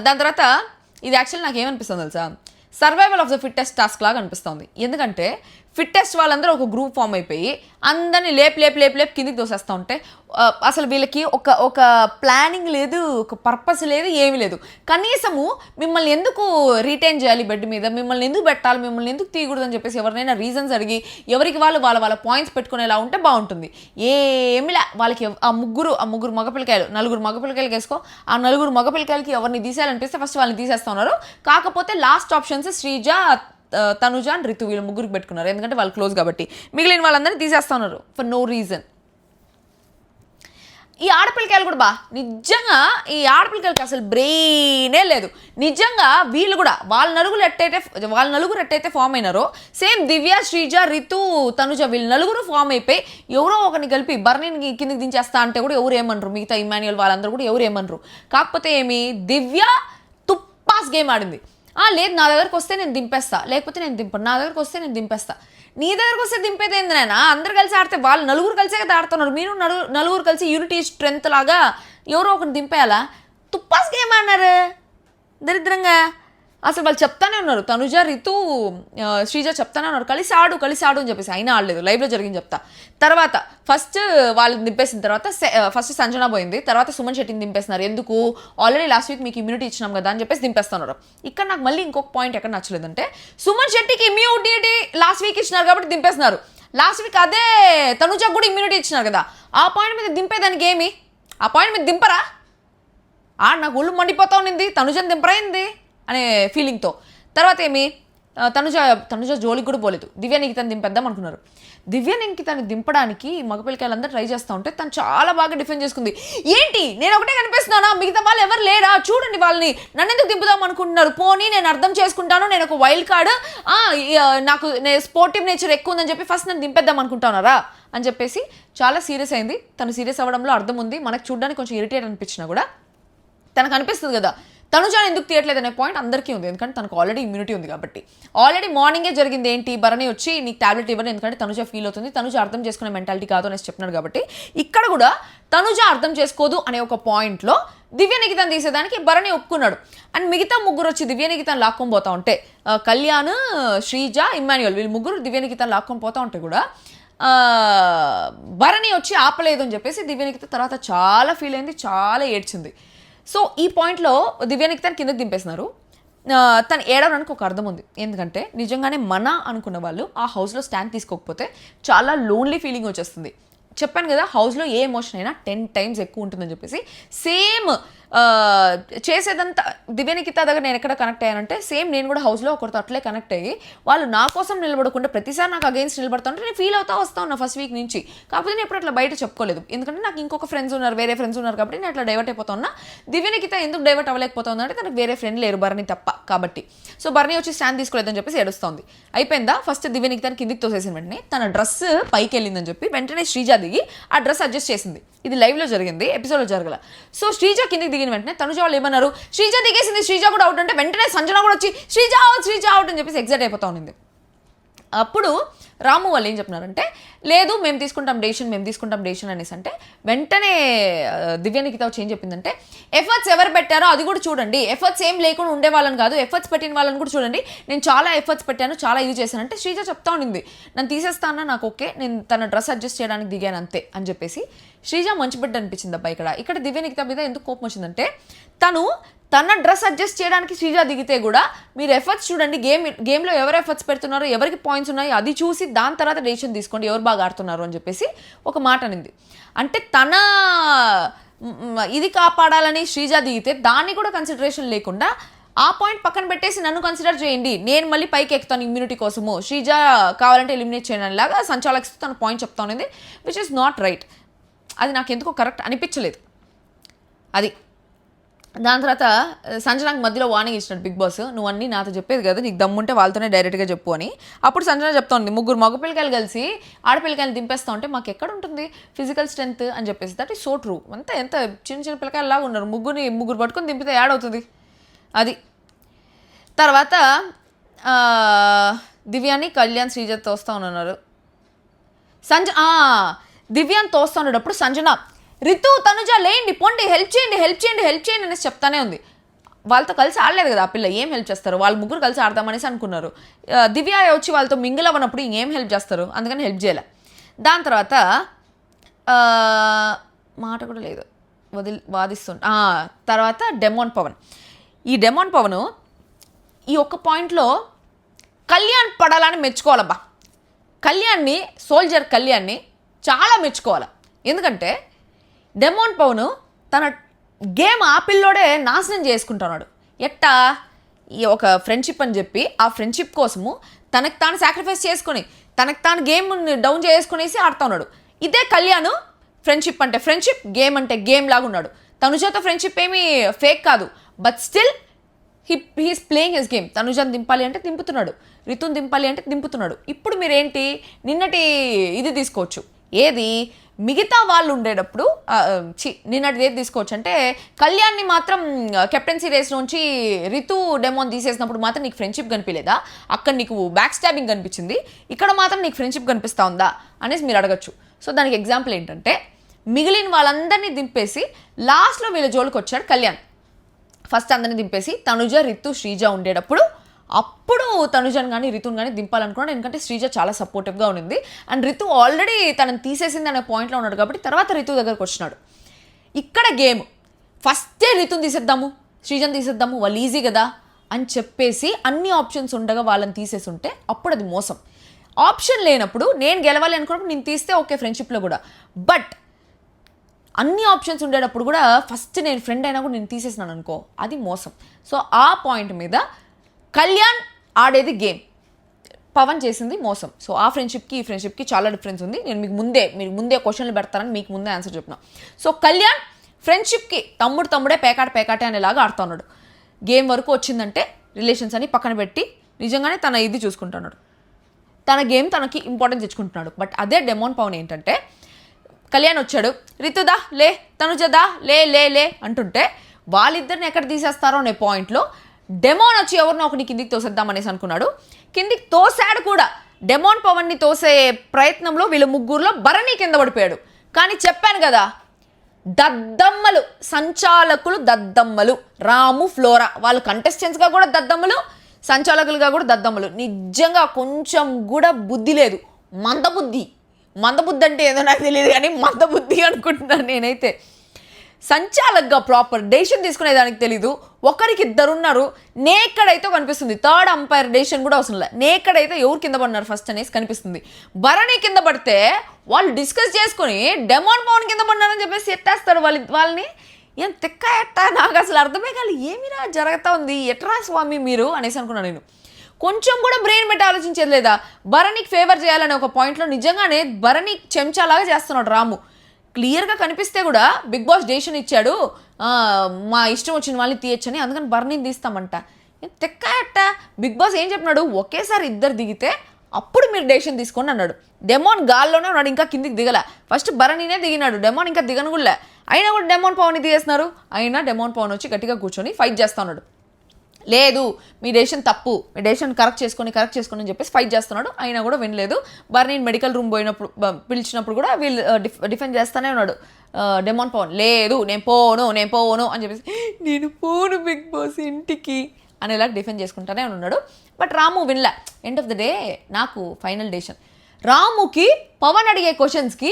దాని తర్వాత ఇది యాక్చువల్లీ నాకు ఏమనిపిస్తుంది తెలుసా, survival of the fittest task లాగా అనిపిస్తుంది. ఎందుకంటే ఫిట్టెస్ట్ వాళ్ళందరూ ఒక గ్రూప్ ఫామ్ అయిపోయి అందరినీ లేపు కిందికి దోసేస్తూ ఉంటే అసలు వీళ్ళకి ఒక ప్లానింగ్ లేదు, ఒక పర్పస్ లేదు, ఏమీ లేదు. కనీసము మిమ్మల్ని ఎందుకు రిటైన్ చేయాలి బెడ్ మీద, మిమ్మల్ని ఎందుకు పెట్టాలి, మిమ్మల్ని ఎందుకు తీయకూడదు అని చెప్పేసి ఎవరినైనా రీజన్స్ అడిగి ఎవరికి వాళ్ళ పాయింట్స్ పెట్టుకునేలా ఉంటే బాగుంటుంది. ఏమిలా వాళ్ళకి ఆ ముగ్గురు మగపిల్లకాయలు, నలుగురు మగపిల్లకాయలకి వేసుకో, ఆ నలుగురు మగపిల్లకాయలకి ఎవరిని తీసేయాలనిపిస్తే ఫస్ట్ వాళ్ళని తీసేస్తా ఉన్నారు. కాకపోతే last options Sreeja, Tanuja and Ritu వీళ్ళు ముగ్గురికి పెట్టుకున్నారు. ఎందుకంటే వాళ్ళు క్లోజ్ కాబట్టి. మిగిలిన వాళ్ళందరినీ తీసేస్తా ఉన్నారు ఫర్ నో రీజన్. ఈ ఆడపిల్లకాయలు కూడా నిజంగా ఈ ఆడపిల్లకాయలకి అసలు బ్రెయినే లేదు. నిజంగా వీళ్ళు కూడా వాళ్ళ నలుగురు ఎట్టయితే ఫామ్ అయినారో సేమ్ దివ్య, శ్రీజ, రితు, తనుజ వీళ్ళు నలుగురు ఫామ్ అయిపోయి ఎవరో ఒకరిని కలిపి బర్నీని కిందికి దించేస్తా అంటే కూడా ఎవరు ఏమనరు. మిగతా ఇమాన్యుయల్ వాళ్ళందరూ కూడా ఎవరు ఏమనరు. కాకపోతే ఏమి దివ్య తుప్పాస్ గేమ్ ఆడింది. లేదు నా దగ్గరకు వస్తే నేను దింపేస్తా, లేకపోతే నేను దింపను, నా దగ్గరకు వస్తే నేను దింపేస్తా. నీ దగ్గరకు వస్తే దింపేది ఏంది నాయనా? అందరు కలిసి ఆడితే వాళ్ళు నలుగురు కలిసే కదా ఆడుతున్నారు. మీరు నలుగురు కలిసి యూనిటీ స్ట్రెంత్ లాగా ఎవరో ఒకరిని దింపేయాలా? తుప్పాస్ గేమ్ ఆడినారు దరిద్రంగా. అసలు వాళ్ళు చెప్తానే ఉన్నారు, తనుజ, రితు, శ్రీజ చెప్తానే ఉన్నారు కలిసి ఆడు అని చెప్పేసి. అయినా ఆడలేదు. లైవ్లో జరిగింది చెప్తా. తర్వాత ఫస్ట్ వాళ్ళని దింపేసిన తర్వాత ఫస్ట్ సంజన పోయింది, తర్వాత సుమన్ శెట్టిని దింపేస్తున్నారు. ఎందుకు? ఆల్రెడీ లాస్ట్ వీక్ మీకు ఇమ్యూనిటీ ఇచ్చినాం కదా అని చెప్పేసి దింపేస్తున్నారు. ఇక్కడ నాకు మళ్ళీ ఇంకొక పాయింట్ ఎక్కడ నచ్చలేదంటే, సుమన్ శెట్టికి ఇమ్యూనిటీ లాస్ట్ వీక్ ఇచ్చినారు కాబట్టి దింపేస్తున్నారు. లాస్ట్ వీక్ అదే తనుజకు కూడా ఇమ్యూనిటీ ఇచ్చినారు కదా, ఆ పాయింట్ మీద దింపేదానికి ఏమి? ఆ పాయింట్ మీద దింపరా? నాకు ఒళ్ళు మండిపోతా ఉన్నింది, తనుజని దింపరైంది అనే ఫీలింగ్తో. తర్వాత ఏమి తనుజ జోలికి కూడా పోలేదు. దివ్య నిఖితాన్ని దింపేద్దాం అనుకున్నారు. దివ్య నిఖితాన్ని దింపడానికి మగపిల్లకాయలందరూ ట్రై చేస్తూ ఉంటే తను చాలా బాగా డిఫెండ్ చేసుకుంది. ఏంటి నేను ఒకటే కనిపిస్తున్నానా, మిగతా వాళ్ళు ఎవరు లేరా, చూడండి వాళ్ళని, నన్ను ఎందుకు దింపుదాం అనుకుంటున్నారు, పోనీ నేను అర్థం చేసుకుంటాను, నేను ఒక వైల్డ్ కార్డ్, నాకు స్పోర్టివ్ నేచర్ ఎక్కువ ఉందని చెప్పి ఫస్ట్ నేను దింపేద్దాం అనుకుంటున్నారా అని చెప్పేసి చాలా సీరియస్ అయింది. తను సీరియస్ అవ్వడంలో అర్థం ఉంది. మనకు చూడడానికి కొంచెం ఇరిటేట్ అనిపించినా కూడా తనకు అనిపిస్తుంది కదా తనుజాని ఎందుకు తీయట్లేదు అనే పాయింట్ అందరికీ ఉంది. ఎందుకంటే తనకు ఆల్రెడీ ఇమ్యూనిటీ ఉంది కాబట్టి. ఆల్రెడీ మార్నింగే జరిగింది ఏంటి, భరణి వచ్చి నీకు టాబ్లెట్ ఇవ్వను ఎందుకంటే తనుజ ఫీల్ అవుతుంది, తనుజ అర్థం చేసుకునే మెంటాలిటీ కాదు అనేసి చెప్పినాడు కాబట్టి ఇక్కడ కూడా తనుజ అర్థం చేసుకోదు అనే ఒక పాయింట్లో దివ్య నిఖితాన్ని తీసేదానికి భరణి ఒప్పుకున్నాడు. అండ్ మిగతా ముగ్గురు వచ్చి దివ్య నిఖితాన్ని లాక్కొని పోతా ఉంటే, కళ్యాణ్, శ్రీజ, ఇమ్మాన్యుయల్ వీళ్ళు ముగ్గురు దివ్య నిఖితాన్ని లాక్కొని పోతా ఉంటే కూడా భరణి వచ్చి ఆపలేదు అని చెప్పేసి దివ్య నిఖిత తర్వాత చాలా ఫీల్ అయింది, చాలా ఏడ్చింది. సో ఈ పాయింట్లో దివ్య నిఖితాన్ని కిందకి దింపేస్తున్నారు. తను ఏడవడానికి ఒక అర్థం ఉంది. ఎందుకంటే నిజంగానే మన అనుకున్న వాళ్ళు ఆ హౌస్లో స్టాండ్ తీసుకోకపోతే చాలా లోన్లీ ఫీలింగ్ వచ్చేస్తుంది. చెప్పాను కదా హౌస్లో ఏ ఎమోషన్ అయినా 10 times ఎక్కువ ఉంటుందని చెప్పేసి. సేమ్ చేసేదంతా దివ్య నిఖిత దగ్గర నేను ఎక్కడ కనెక్ట్ అయ్యానంటే సేమ్ నేను కూడా హౌస్లో ఒకరితో అట్లే కనెక్ట్ అయ్యి వాళ్ళు నా కోసం నిలబడకుండా ప్రతిసారి నాకు అగెయిన్స్ట్ నిలబడుతుంటే నేను ఫీల్ అవుతా వస్తా ఉన్నా ఫస్ట్ వీక్ నుంచి. కాకపోతే నేను ఎప్పుడు అట్లా బయట చెప్పుకోలేదు, ఎందుకంటే నాకు ఇంకొక వేరే ఫ్రెండ్స్ ఉన్నారు కాబట్టి నేను అట్లా డైవర్ట్ అయిపోతా ఉన్నా. దివ్య నిఖిత ఎందుకు డైవర్ట్ అవ్వలేకపోతుందంటే తనకు వేరే ఫ్రెండ్ లేరు భరణి తప్ప కాబట్టి. సో భరణి వచ్చి స్టాండ్ తీసుకోలేదని చెప్పేసి ఏడుస్తుంది. అయిపోయిందా? ఫస్ట్ దివ్య నిఖితాన్ని కిందికి తోసేసిన వెంటనే తన డ్రెస్ పైకి వెళ్ళిందని చెప్పి వెంటనే శ్రీజ దిగి ఆ డ్రెస్ అడ్జస్ట్ చేసింది. ఇది లైవ్లో జరిగింది, ఎపిసోడ్లో జరగల. సో శ్రీజ కిందకి దిగిన వెంటనే తనుజ వాళ్ళు ఏమన్నారు, శ్రీజ దిగేసింది, శ్రీజ కూడా అవుట్ అంటే వెంటనే సంజన కూడా వచ్చి శ్రీజ అవుట్ అని చెప్పేసి ఎగ్జైట్ అయిపోతా ఉంది. అప్పుడు రాము వాళ్ళు ఏం చెప్తున్నారంటే, లేదు మేము తీసుకుంటాం డెసిషన్ అనేసి అంటే, వెంటనే దివ్య నిఖిత ఏం చెప్పిందంటే, ఎఫర్ట్స్ ఎవరు పెట్టారో అది కూడా చూడండి, ఎఫర్ట్స్ ఏం లేకుండా ఉండే వాళ్ళని కాదు, ఎఫర్ట్స్ పెట్టిన వాళ్ళని కూడా చూడండి, నేను చాలా ఎఫర్ట్స్ పెట్టాను, చాలా ఇది చేశానంటే శ్రీజ చెప్తా ఉండింది, నన్ను తీసేస్తానా నాకు ఓకే, నేను తన డ్రెస్ అడ్జస్ట్ చేయడానికి దిగాను అంతే అని చెప్పేసి. శ్రీజ మంచి బిడ్డ అనిపించింది అబ్బా. ఇక్కడ దివ్య నిఖిత మీద ఎందుకు కోపం వచ్చిందంటే, తన డ్రెస్ అడ్జస్ట్ చేయడానికి శ్రీజ దిగితే కూడా మీరు ఎఫర్ట్స్ చూడండి, గేమ్లో ఎవరు ఎఫర్ట్స్ పెడుతున్నారో, ఎవరికి పాయింట్స్ ఉన్నాయో అది చూసి దాని తర్వాత డెసిషన్ తీసుకోండి, ఎవరు బాగా ఆడుతున్నారు అని చెప్పేసి ఒక మాట అనింది. అంటే తన ఇది కాపాడాలని శ్రీజ దిగితే దాన్ని కూడా కన్సిడరేషన్ లేకుండా ఆ పాయింట్ పక్కన పెట్టేసి నన్ను కన్సిడర్ చేయండి, నేను మళ్ళీ పైకి ఎక్కుతాను ఇమ్యూనిటీ కోసము, శ్రీజ కావాలంటే ఎలిమినేట్ చేయడం లాగా సంచాలకిస్తూ తన పాయింట్ చెప్తా ఉన్నది, విచ్ ఇస్ నాట్ రైట్. అది నాకు ఎందుకో కరెక్ట్ అనిపించలేదు. అది దాని తర్వాత సంజనాకి మధ్యలో వార్నింగ్ ఇచ్చినాడు బిగ్ బాస్, నువ్వు అన్నీ నాతో చెప్పేది కదా, నీకు దమ్ముంటే వాళ్ళతోనే డైరెక్ట్గా చెప్పు అని. అప్పుడు సంజన చెప్తా ఉంది, ముగ్గురు మగపిల్లకాయలు కలిసి ఆడపిల్లకాయలు దింపేస్తా ఉంటే మాకు ఎక్కడ ఉంటుంది ఫిజికల్ స్ట్రెంత్ అని చెప్పేసి. That is so true. అంతా ఎంత చిన్న పిల్లకాయలాగా ఉన్నారు, ముగ్గురు పట్టుకొని దింపితే యాడ్ అవుతుంది. అది తర్వాత దివ్యాని కళ్యాణ్ శ్రీజత్ తోస్తా ఉన్నారు. దివ్యాన్ని తోస్తా ఉండేటప్పుడు సంజన, రితు తనుజ లేండి పోండి, హెల్ప్ చేయండి అనేసి చెప్తానే ఉంది. వాళ్ళతో కలిసి ఆడలేదు కదా ఆ పిల్ల, ఏం హెల్ప్ చేస్తారు, వాళ్ళు ముగ్గురు కలిసి ఆడదామనేసి అనుకున్నారు. దివ్య వచ్చి వాళ్ళతో మింగిల్ అవ్వనప్పుడు ఇంకేం హెల్ప్ చేస్తారు, అందుకని హెల్ప్ చేయలే. దాని తర్వాత మాట కూడా లేదు వాదిస్తుంటా. తర్వాత డెమోన్ పవన్, ఈ డెమోన్ పవన్ ఈ ఒక్క పాయింట్లో కళ్యాణ్ పడాలని మెచ్చుకోవాలబ్బా. కళ్యాణ్ని, సోల్జర్ కళ్యాణ్ని చాలా మెచ్చుకోవాలి. ఎందుకంటే డెమోన్ పవన్ తన గేమ్ ఆ పిల్లోడే నాశనం చేసుకుంటున్నాడు. ఎట్టా, ఈ ఒక ఫ్రెండ్షిప్ అని చెప్పి ఆ ఫ్రెండ్షిప్ కోసము తనకు తాను సాక్రిఫైస్ చేసుకొని తనకు తాను గేమ్ డౌన్ చేసుకునేసి ఆడుతూ ఉన్నాడు. ఇదే కళ్యాణ్ ఫ్రెండ్షిప్ అంటే ఫ్రెండ్షిప్, గేమ్ అంటే గేమ్ లాగా ఉన్నాడు. తనుజతో ఫ్రెండ్షిప్ ఏమీ ఫేక్ కాదు, but still he's playing his game. తనుజను దింపాలి అంటే దింపుతున్నాడు, రితుని దింపాలి అంటే దింపుతున్నాడు. ఇప్పుడు మీరేంటి నిన్నటి ఇది తీసుకోవచ్చు, ఏది మిగతా వాళ్ళు ఉండేటప్పుడు నిన్నటిది ఏది తీసుకోవచ్చు అంటే, కళ్యాణ్ని మాత్రం కెప్టెన్సీ రేస్ నుంచి రితు డెమోన్ తీసేసినప్పుడు మాత్రం నీకు ఫ్రెండ్షిప్ కనిపించలేదా, అక్కడ నీకు బ్యాక్ స్టాబింగ్ కనిపించింది, ఇక్కడ మాత్రం నీకు ఫ్రెండ్షిప్ కనిపిస్తూ ఉందా అనేసి మీరు అడగచ్చు. సో దానికి ఎగ్జాంపుల్ ఏంటంటే, మిగిలిన వాళ్ళందరినీ దింపేసి లాస్ట్లో వీళ్ళ జోలికి వచ్చాడు కళ్యాణ్. ఫస్ట్ అందరినీ దింపేసి తనుజ, రితు, శ్రీజ ఉండేటప్పుడు అప్పుడు తనుజన్ కానీ రితుని కానీ దింపాలనుకున్నాడు. ఎందుకంటే శ్రీజ చాలా సపోర్టివ్గా ఉండింది అండ్ రితు ఆల్రెడీ తనని తీసేసింది అనే పాయింట్లో ఉన్నాడు కాబట్టి తర్వాత రితు దగ్గరకు వచ్చినాడు. ఇక్కడ గేమ్ ఫస్టే రితుని తీసేద్దాము, శ్రీజన్ తీసేద్దాము, వాళ్ళు ఈజీ కదా అని చెప్పేసి అన్ని ఆప్షన్స్ ఉండగా వాళ్ళని తీసేసి ఉంటే అప్పుడు అది మోసం. ఆప్షన్ లేనప్పుడు నేను గెలవాలి అనుకున్నప్పుడు నేను తీస్తే ఓకే ఫ్రెండ్షిప్లో కూడా, బట్ అన్ని ఆప్షన్స్ ఉండేటప్పుడు కూడా ఫస్ట్ నేను ఫ్రెండ్ అయినా కూడా నేను తీసేసినాను అనుకో, అది మోసం. సో ఆ పాయింట్ మీద కళ్యాణ్ ఆడేది గేమ్, పవన్ చేసింది మోసం. సో ఆ ఫ్రెండ్షిప్కి ఈ ఫ్రెండ్షిప్కి చాలా డిఫరెన్స్ ఉంది. నేను మీరు ముందే క్వశ్చన్లు పెడతారని మీకు ముందే ఆన్సర్ చెప్పిన. సో కళ్యాణ్ ఫ్రెండ్షిప్కి తమ్ముడే పేకాటే అనేలాగా ఆడుతున్నాడు. గేమ్ వరకు వచ్చిందంటే రిలేషన్స్ అని పక్కన పెట్టి నిజంగానే తన ఇది చూసుకుంటున్నాడు, తన గేమ్ తనకి ఇంపార్టెన్స్ ఇచ్చుకుంటున్నాడు. బట్ అదే డెమోన్ పవన్ ఏంటంటే, కళ్యాణ్ వచ్చాడు, రితుదా లే, తనుజదా లే లే లే అంటుంటే వాళ్ళిద్దరిని ఎక్కడ తీసేస్తారో అనే పాయింట్లో డెమోన్ వచ్చి ఎవరినో ఒకరిని కిందికి తోసేద్దామనేసి అనుకున్నాడు. కిందికి తోసాడు కూడా. డెమోన్ పవన్ని తోసే ప్రయత్నంలో వీళ్ళ ముగ్గురులో భరణి కింద పడిపోయాడు. కానీ చెప్పాను కదా, దద్దమ్మలు, సంచాలకులు దద్దమ్మలు, రాము, ఫ్లోరా వాళ్ళు కంటెస్టెంట్స్గా కూడా దద్దమ్మలు, సంచాలకులుగా కూడా దద్దమ్మలు. నిజంగా కొంచెం కూడా బుద్ధి లేదు, మందబుద్ధి అంటే ఏదో నాకు తెలియదు కానీ మందబుద్ధి అనుకుంటున్నాను నేనైతే. సంచాలకుగా ప్రాపర్ డెసిషన్ తీసుకునేదానికి తెలీదు. ఒకరికి ఇద్దరున్నారు, నేక్కడైతే కనిపిస్తుంది, థర్డ్ అంపైర్ డెసిషన్ కూడా అవసరం లేదు, నేక్కడైతే ఎవరు కింద పడినారు ఫస్ట్ అనేసి కనిపిస్తుంది. భరణి కింద పడితే వాళ్ళు డిస్కస్ చేసుకొని డెమోన్ పవన్ కింద పడినారని చెప్పేసి ఎట్టేస్తారు వాళ్ళని. ఏం తిక్క ఎట్టా నాకు అసలు అర్థమే కాదు, ఏమిరా జరుగుతూ ఉంది, ఎట్రా స్వామి మీరు అనేసి అనుకున్నాను నేను. కొంచెం కూడా బ్రెయిన్ పెట్టి ఆలోచించేది లేదా? భరణికి ఫేవర్ చేయాలనే ఒక పాయింట్లో నిజంగానే భరణి చెంచాలాగా చేస్తున్నాడు రాము. క్లియర్గా కనిపిస్తే కూడా బిగ్ బాస్ డెసిషన్ ఇచ్చాడు, మా ఇష్టం వచ్చిన వాళ్ళని తీయచ్చని, అందుకని భరణిని తీస్తామంట. తెక్క ఎట్ట బిగ్ బాస్ ఏం చెప్పినాడు, ఒకేసారి ఇద్దరు దిగితే అప్పుడు మీరు డెసిషన్ తీసుకోండి అన్నాడు. డెమోన్ గాల్లోనే ఉన్నాడు, ఇంకా కిందికి దిగలే. ఫస్ట్ భరణినే దిగినాడు, డెమోన్ ఇంకా దిగను కూడా. అయినా కూడా డెమోన్ పవన్ తీసేస్తున్నారు. అయినా డెమోన్ పవన్ వచ్చి గట్టిగా కూర్చొని ఫైట్ చేస్తా ఉన్నాడు. లేదు మీ డెసిషన్ తప్పు, మీ డెసిషన్ కరెక్ట్ చేసుకొని అని చెప్పేసి ఫైట్ చేస్తున్నాడు. అయినా కూడా వినలేదు. బర్నీని మెడికల్ రూమ్ పోయినప్పుడు పిలిచినప్పుడు కూడా వీళ్ళు డిఫెండ్ చేస్తూనే ఉన్నాడు డెమోన్ పవన్. లేదు నేను పోను అని చెప్పేసి, నేను పోను బిగ్ బాస్ ఇంటికి అనేలాగా డిఫెండ్ చేసుకుంటానే ఉన్నాడు. బట్ రాము వినలే. ఎండ్ ఆఫ్ ద డే నాకు ఫైనల్ డెసిషన్, రాముకి పవన్ అడిగే క్వశ్చన్స్కి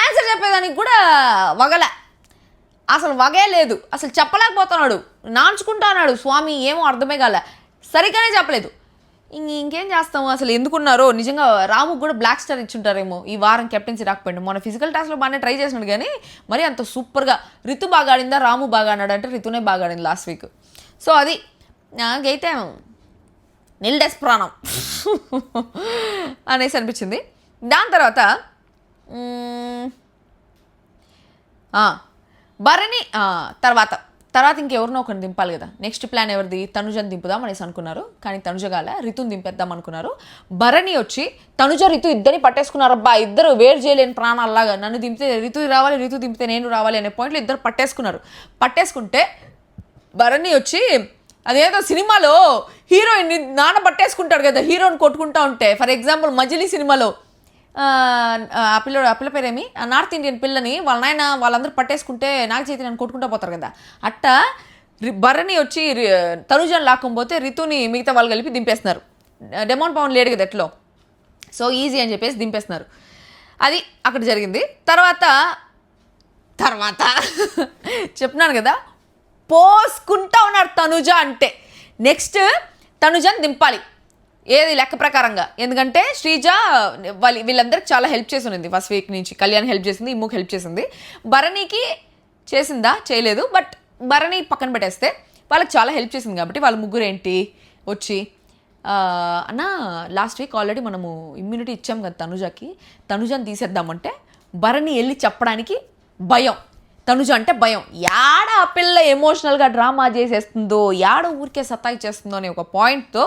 ఆన్సర్ చెప్పేదానికి కూడా వగలే, అసలు వగే లేదు, అసలు చెప్పలేకపోతున్నాడు, నాంచుకుంటా అన్నాడు. స్వామి ఏమో అర్థమే కాలే, సరిగ్గానే చెప్పలేదు. ఇంకేం చేస్తాము, అసలు ఎందుకున్నారో. నిజంగా రాముకు కూడా బ్లాక్ స్టార్ ఇచ్చుంటారేమో ఈ వారం కెప్టెన్సీ రాకపోయింది. మన ఫిజికల్ టాస్క్లో బాగానే ట్రై చేసినాడు కానీ మరి అంత సూపర్గా. రితు బాగా ఆడిందా రాము బాగా ఆడాడు అంటే రితునే బాగా ఆడింది లాస్ట్ వీక్. సో అది నాకైతే నిల్ డెస్ప్రాణం అనేసి అనిపించింది. దాని తర్వాత భరణి తర్వాత ఇంకెవరినో ఒకరిని దింపాలి కదా. నెక్స్ట్ ప్లాన్ ఎవరిది, తనుజని దింపుదాం అనేసి అనుకున్నారు. కానీ తనుజ గాలే, రితుని దింపేద్దాం అనుకున్నారు. భరణి వచ్చి తనుజ రితు ఇద్దరిని పట్టేసుకున్నారు. అబ్బా ఇద్దరు వేరు చేయలేని ప్రాణాల్లాగా, నన్ను దింపితే రితు రావాలి, రితు దింపితే నేను రావాలి అనే పాయింట్లో ఇద్దరు పట్టేసుకుంటే భరణి వచ్చి అదేదో సినిమాలో హీరోయిన్ని నాన్న పట్టేసుకుంటాడు కదా, హీరోని కొట్టుకుంటా ఉంటే. ఫర్ ఎగ్జాంపుల్ మజిలీ సినిమాలో ఆ పిల్ల పేరేమి, నార్త్ ఇండియన్ పిల్లని వాళ్ళ నాయన వాళ్ళందరూ పట్టేసుకుంటే నాగ చైతన్యని కొట్టుకుంటూ పోతారు కదా, అట్టా భరణి వచ్చి తనుజని లాక్కపోతే రితుని మిగతా వాళ్ళు కలిపి దింపేస్తున్నారు. డెమోన్ పవన్ లేడు కదా ఎట్లో, సో ఈజీ అని చెప్పేసి దింపేస్తున్నారు. అది అక్కడ జరిగింది. తర్వాత చెప్తున్నాను కదా, పోసుకుంటా ఉన్నారు తనుజ అంటే. నెక్స్ట్ తనుజని దింపాలి ఏది లెక్క ప్రకారంగా. ఎందుకంటే శ్రీజ వీళ్ళందరికీ చాలా హెల్ప్ చేసి ఉంది ఫస్ట్ వీక్ నుంచి. కళ్యాణ్ హెల్ప్ చేసింది, ఇమ్ముకి హెల్ప్ చేసింది. భరణికి చేసిందా, చేయలేదు. బట్ భరణి పక్కన పెట్టేస్తే వాళ్ళకి చాలా హెల్ప్ చేసింది కాబట్టి వాళ్ళ ముగ్గురు ఏంటి వచ్చి అన్న లాస్ట్ వీక్ ఆల్రెడీ మనము ఇమ్యూనిటీ ఇచ్చాం కదా తనుజని తీసేద్దామంటే భరణి వెళ్ళి చెప్పడానికి భయం. తనుజ అంటే భయం. యాడ ఆ పిల్ల ఎమోషనల్గా డ్రామా చేసేస్తుందో, యాడ ఊరికే సత్తాయి చేస్తుందో అనే ఒక పాయింట్తో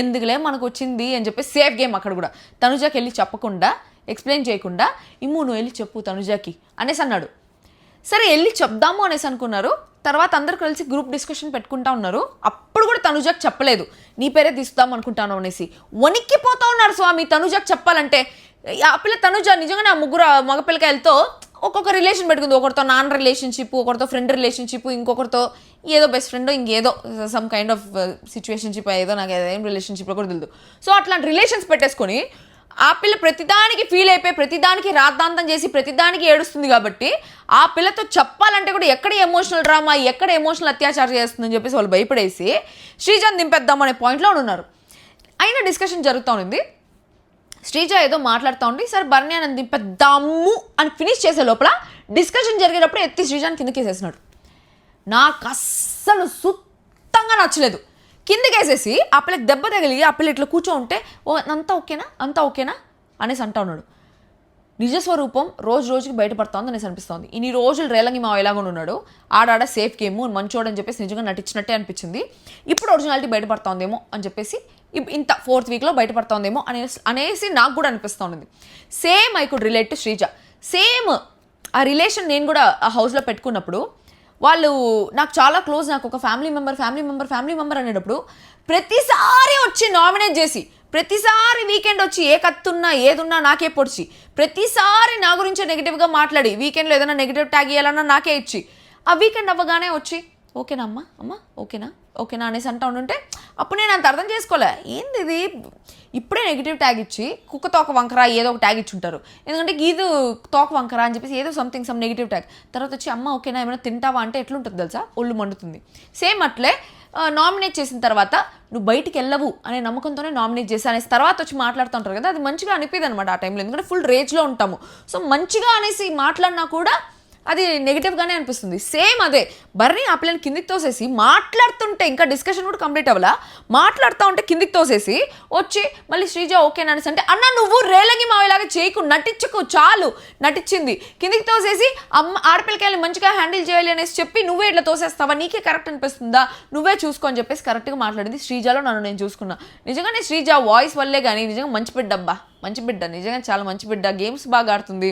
ఎందుకులే మనకు వచ్చింది అని చెప్పి సేఫ్ గేమ్ అక్కడ కూడా. తనుజకి వెళ్ళి చెప్పకుండా, ఎక్స్ప్లెయిన్ చేయకుండా, ఇమ్ము నువ్వు వెళ్ళి చెప్పు తనుజకి అనేసి అన్నాడు. సరే వెళ్ళి చెప్దాము అనేసి అనుకున్నారు. తర్వాత అందరు కలిసి గ్రూప్ డిస్కషన్ పెట్టుకుంటా ఉన్నారు. అప్పుడు కూడా తనుజకి చెప్పలేదు, నీ పేరే తీస్తాం అనుకుంటాను అనేసి. వణిక్కిపోతా ఉన్నారు స్వామి తనుజకి చెప్పాలంటే. ఆ పిల్ల తనుజ నిజంగానే ఆ ముగ్గురు మగపిల్లకాయలతో ఒక్కొక్క రిలేషన్ పెట్టుకుంది. ఒకరితో నాన్న రిలేషన్షిప్, ఒకరితో ఫ్రెండ్ రిలేషన్షిప్, ఇంకొకరితో ఏదో బెస్ట్ ఫ్రెండ్, ఇంకేదో సమ్ కైండ్ ఆఫ్ సిచ్యువేషన్షిప్, ఏదో నాకు ఏం రిలేషన్షిప్లో కూడా తెలియదు. సో అట్లాంటి రిలేషన్స్ పెట్టేసుకొని ఆ పిల్ల ప్రతిదానికి ఫీల్ అయిపోయి, ప్రతిదానికి రాద్ధాంతం చేసి, ప్రతిదానికి ఏడుస్తుంది. కాబట్టి ఆ పిల్లతో చెప్పాలంటే కూడా ఎక్కడ ఎమోషనల్ డ్రామా, ఎక్కడ ఎమోషనల్ అత్యాచారం చేస్తుందని చెప్పేసి వాళ్ళు భయపడేసి శ్రీజాని దింపేద్దాం అనే పాయింట్లో ఉన్నారు. అయినా డిస్కషన్ జరుగుతూ ఉంది. శ్రీజ ఏదో మాట్లాడుతూ ఉండి సరే భరణి అని దింపేద్దాము అని ఫినిష్ చేసే లోపల డిస్కషన్ జరిగేటప్పుడు ఎత్తి శ్రీజాని కిందకి వేసేసినాడు. నాకు అస్సలు సుత్తంగా నచ్చలేదు. కిందకేసేసి ఆ పిల్లకి దెబ్బ తగిలి ఆ పిల్ల ఇట్లా కూర్చో ఉంటే అంతా ఓకేనా అనేసి అంటా ఉన్నాడు. నిజస్వరూపం రోజు రోజుకి బయటపడుతోంది అనేసి అనిపిస్తోంది. ఇన్ని రోజులు రేలంగి మా ఎలాగో ఉన్నాడు, ఆడాడ సేఫ్ గేమ్ మంచోడు అని చెప్పేసి నిజంగా నటించినట్టే అనిపించింది. ఇప్పుడు ఒరిజినాలిటీ బయటపడుతోందేమో అని చెప్పేసి ఇంత 4th వీక్లో బయటపడుతోందేమో అనేసి నాకు కూడా అనిపిస్తోంది. Same I could relate to Sreeja. Same ఆ రిలేషన్ నేను కూడా ఆ హౌస్లో పెట్టుకున్నప్పుడు వాళ్ళు నాకు చాలా క్లోజ్, నాకు ఒక ఫ్యామిలీ మెంబర్ అనేటప్పుడు ప్రతిసారి వచ్చి నామినేట్ చేసి, ప్రతిసారి వీకెండ్ వచ్చి ఏ కత్తున్నా ఏదున్నా నాకే పొడిచి, ప్రతిసారి నా గురించి నెగిటివ్గా మాట్లాడి, వీకెండ్లో ఏదైనా నెగిటివ్ ట్యాగ్ ఇవ్వాలన్నా నాకే ఇచ్చి, ఆ వీకెండ్ అవ్వగానే వచ్చి ఓకేనా అమ్మ ఓకేనా అనేసి అంటా ఉంటుంటే అప్పుడు నేను అంత అర్థం చేసుకోలే. ఏంది ఇది, ఇప్పుడే నెగిటివ్ ట్యాగ్ ఇచ్చి కుక్క తోక వంకర ఏదో ఒక ట్యాగ్ ఇచ్చుంటారు. ఎందుకంటే గీదు తోక వంకర అని చెప్పేసి ఏదో సమ్ నెగిటివ్ ట్యాగ్. తర్వాత వచ్చి అమ్మ ఓకేనా ఏమైనా తింటావా అంటే ఎట్లుంటుంది తెలుసా, ఒళ్ళు మండుతుంది. సేమ్ అట్లే నామినేట్ చేసిన తర్వాత నువ్వు బయటికి వెళ్ళవు అనే నమ్మకంతోనే నామినేట్ చేసి అనేసి తర్వాత వచ్చి మాట్లాడుతూ ఉంటారు కదా, అది మంచిగా అనిపిది అనమాట ఆ టైంలో. ఎందుకంటే ఫుల్ రేజ్లో ఉంటాము. సో మంచిగా అనేసి మాట్లాడినా కూడా అది నెగిటివ్గానే అనిపిస్తుంది. సేమ్ అదే బర్నీ ఆ పిల్లని కిందికి తోసేసి మాట్లాడుతుంటే ఇంకా డిస్కషన్ కూడా కంప్లీట్ అవ్వాలా, మాట్లాడుతూ ఉంటే కిందికి తోసేసి వచ్చి మళ్ళీ శ్రీజ ఓకేనా అనేసి అంటే అన్న నువ్వు రేలంగి మావేలాగా చేయకు, నటించకు, చాలు నటించింది, కిందికి తోసేసి ఆడపిల్లకాయలు మంచిగా హ్యాండిల్ చేయాలి అనేసి చెప్పి నువ్వే ఇట్లా తోసేస్తావా, నీకే కరెక్ట్ అనిపిస్తుందా, నువ్వే చూసుకో అని చెప్పేసి కరెక్ట్గా మాట్లాడింది. శ్రీజలో నన్ను నేను చూసుకున్నా. నిజంగానే శ్రీజ వాయిస్ వల్లే కానీ నిజంగా మంచి బిడ్డ అబ్బా, మంచి బిడ్డ, నిజంగా చాలా మంచి బిడ్డ. గేమ్స్ బాగా ఆడుతుంది,